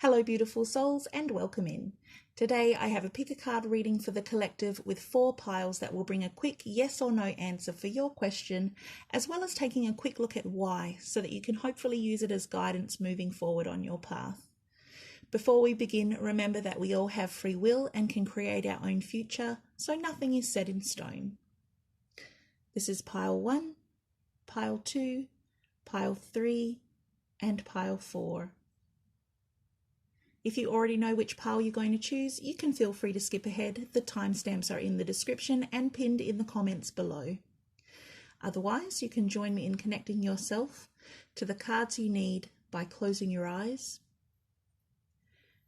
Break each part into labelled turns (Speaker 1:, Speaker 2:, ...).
Speaker 1: Hello beautiful souls and welcome in. Today I have a pick a card reading for the collective with 4 piles that will bring a quick yes or no answer for your question, as well as taking a quick look at why, so that you can hopefully use it as guidance moving forward on your path. Before we begin, remember that we all have free will and can create our own future, so nothing is set in stone. This is pile 1, pile 2, pile 3 and pile 4. If you already know which pile you're going to choose, you can feel free to skip ahead. The timestamps are in the description and pinned in the comments below. Otherwise, you can join me in connecting yourself to the cards you need by closing your eyes,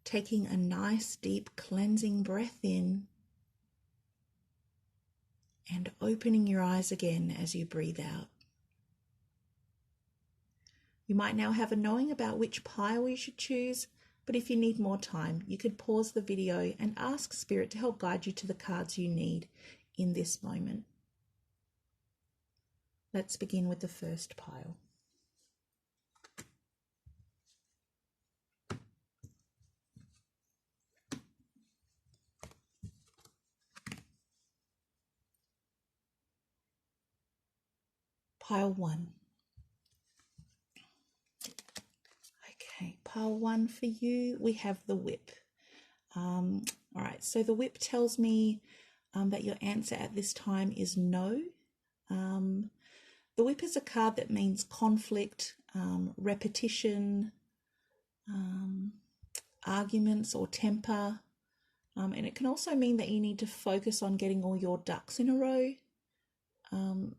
Speaker 1: taking a nice deep cleansing breath in, and opening your eyes again as you breathe out. You might now have a knowing about which pile you should choose, but if you need more time, you could pause the video and ask Spirit to help guide you to the cards you need in this moment. Let's begin with the first pile. Pile 1. Okay, pile 1 for you, we have the whip. All right, so the whip tells me that your answer at this time is no. The whip is a card that means conflict, repetition, arguments or temper. And it can also mean that you need to focus on getting all your ducks in a row.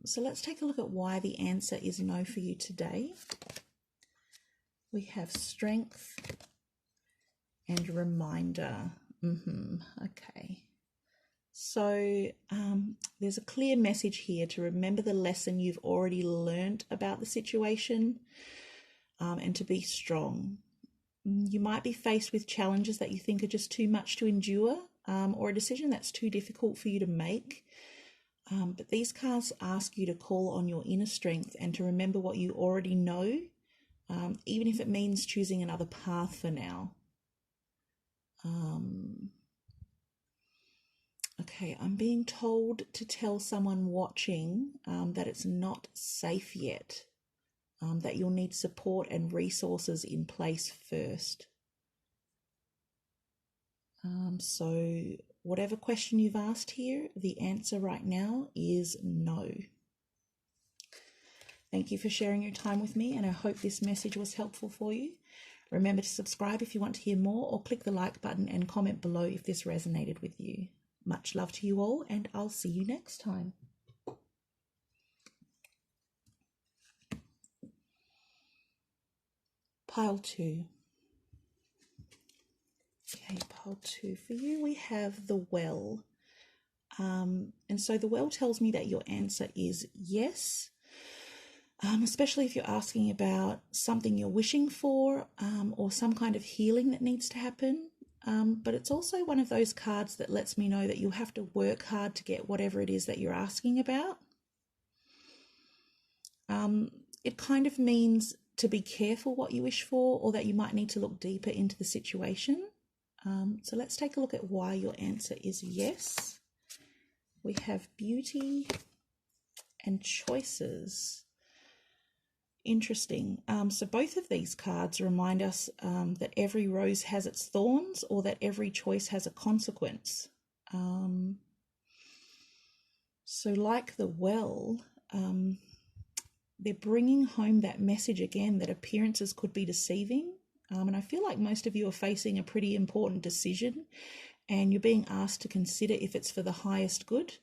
Speaker 1: So let's take a look at why the answer is no for you today. We have strength and reminder. Okay. So there's a clear message here to remember the lesson you've already learned about the situation and to be strong. You might be faced with challenges that you think are just too much to endure or a decision that's too difficult for you to make. But these cards ask you to call on your inner strength and to remember what you already know, even if it means choosing another path for now. Okay, I'm being told to tell someone watching that it's not safe yet, that you'll need support and resources in place first. So whatever question you've asked here, the answer right now is no. Thank you for sharing your time with me, and I hope this message was helpful for you. Remember to subscribe if you want to hear more, or click the like button and comment below if this resonated with you. Much love to you all, and I'll see you next time. Pile 2. Okay, pile 2 for you, we have the well. And so the well tells me that your answer is yes. Especially if you're asking about something you're wishing for or some kind of healing that needs to happen. But it's also one of those cards that lets me know that you'll have to work hard to get whatever it is that you're asking about. It kind of means to be careful what you wish for, or that you might need to look deeper into the situation. So let's take a look at why your answer is yes. We have beauty and choices. Interesting. So both of these cards remind us that every rose has its thorns, or that every choice has a consequence. So like the well, they're bringing home that message again that appearances could be deceiving. And I feel like most of you are facing a pretty important decision, and you're being asked to consider if it's for the highest good.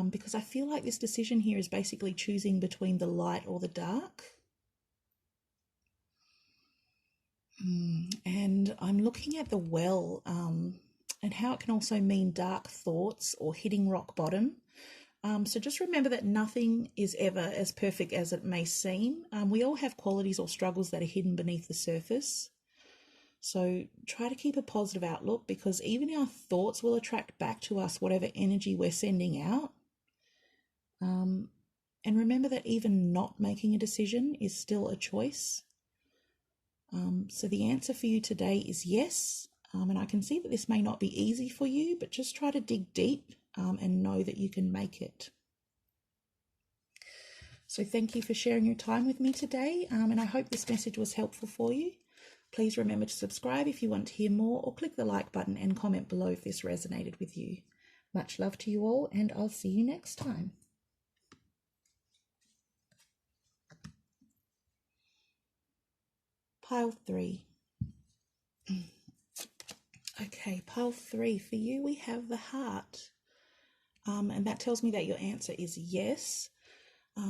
Speaker 1: Because I feel like this decision here is basically choosing between the light or the dark. And I'm looking at the well and how it can also mean dark thoughts or hitting rock bottom. So just remember that nothing is ever as perfect as it may seem. We all have qualities or struggles that are hidden beneath the surface. So try to keep a positive outlook, because even our thoughts will attract back to us whatever energy we're sending out. And remember that even not making a decision is still a choice. So the answer for you today is yes. And I can see that this may not be easy for you, but just try to dig deep and know that you can make it. So thank you for sharing your time with me today, and I hope this message was helpful for you. Please remember to subscribe if you want to hear more, or click the like button and comment below if this resonated with you. Much love to you all, and I'll see you next time. Pile 3. Okay, pile 3. For you, we have the heart. And that tells me that your answer is yes,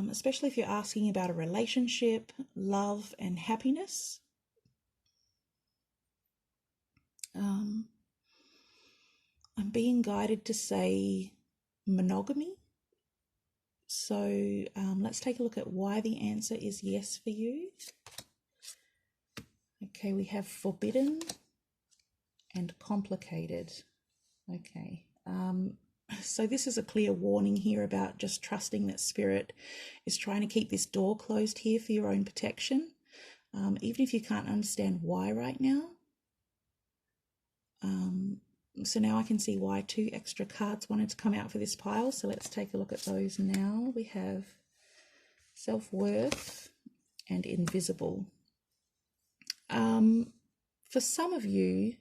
Speaker 1: especially if you're asking about a relationship, love, and happiness. I'm being guided to say monogamy. So let's take a look at why the answer is yes for you. Okay, we have forbidden and complicated. Okay, so this is a clear warning here about just trusting that Spirit is trying to keep this door closed here for your own protection, even if you can't understand why right now. So now I can see why 2 extra cards wanted to come out for this pile. So let's take a look at those now. We have self-worth and invisible. For some of you,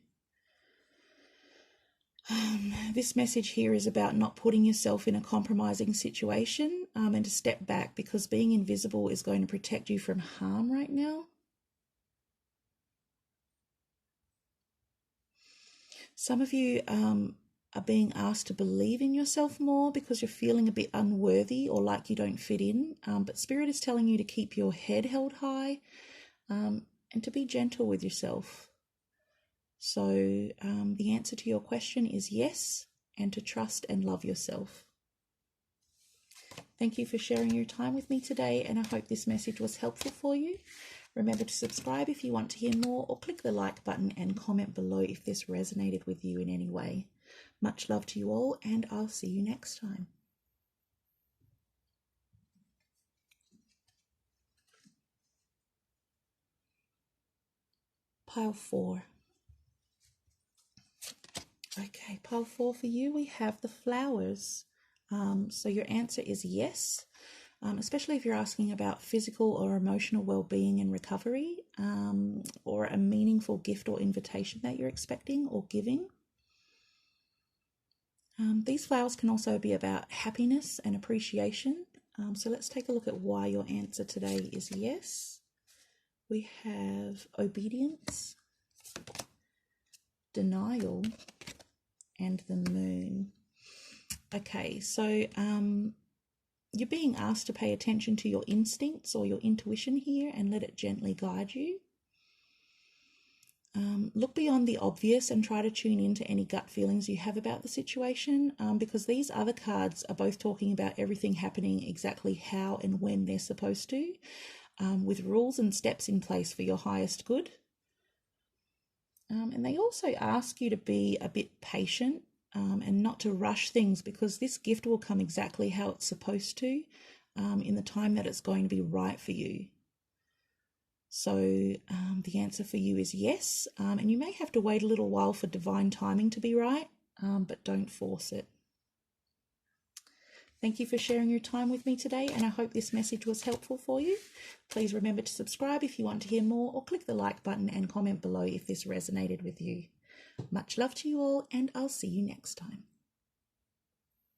Speaker 1: this message here is about not putting yourself in a compromising situation and to step back, because being invisible is going to protect you from harm right now. Some of you are being asked to believe in yourself more because you're feeling a bit unworthy or like you don't fit in. But Spirit is telling you to keep your head held high and to be gentle with yourself. So the answer to your question is yes, and to trust and love yourself. Thank you for sharing your time with me today, and I hope this message was helpful for you. Remember to subscribe if you want to hear more, or click the like button and comment below if this resonated with you in any way. Much love to you all, and I'll see you next time. Pile 4. Okay, pile 4 for you, we have the flowers. So your answer is yes. Especially if you're asking about physical or emotional well-being and recovery, or a meaningful gift or invitation that you're expecting or giving. These flowers can also be about happiness and appreciation. So let's take a look at why your answer today is yes. We have obedience, denial, and the moon. Okay, so you're being asked to pay attention to your instincts or your intuition here and let it gently guide you. Look beyond the obvious and try to tune into any gut feelings you have about the situation, because these other cards are both talking about everything happening exactly how and when they're supposed to, with rules and steps in place for your highest good. And they also ask you to be a bit patient and not to rush things, because this gift will come exactly how it's supposed to, in the time that it's going to be right for you. So the answer for you is yes, and you may have to wait a little while for divine timing to be right, but don't force it. Thank you for sharing your time with me today, and I hope this message was helpful for you. Please remember to subscribe if you want to hear more, or click the like button and comment below if this resonated with you. Much love to you all, and I'll see you next time.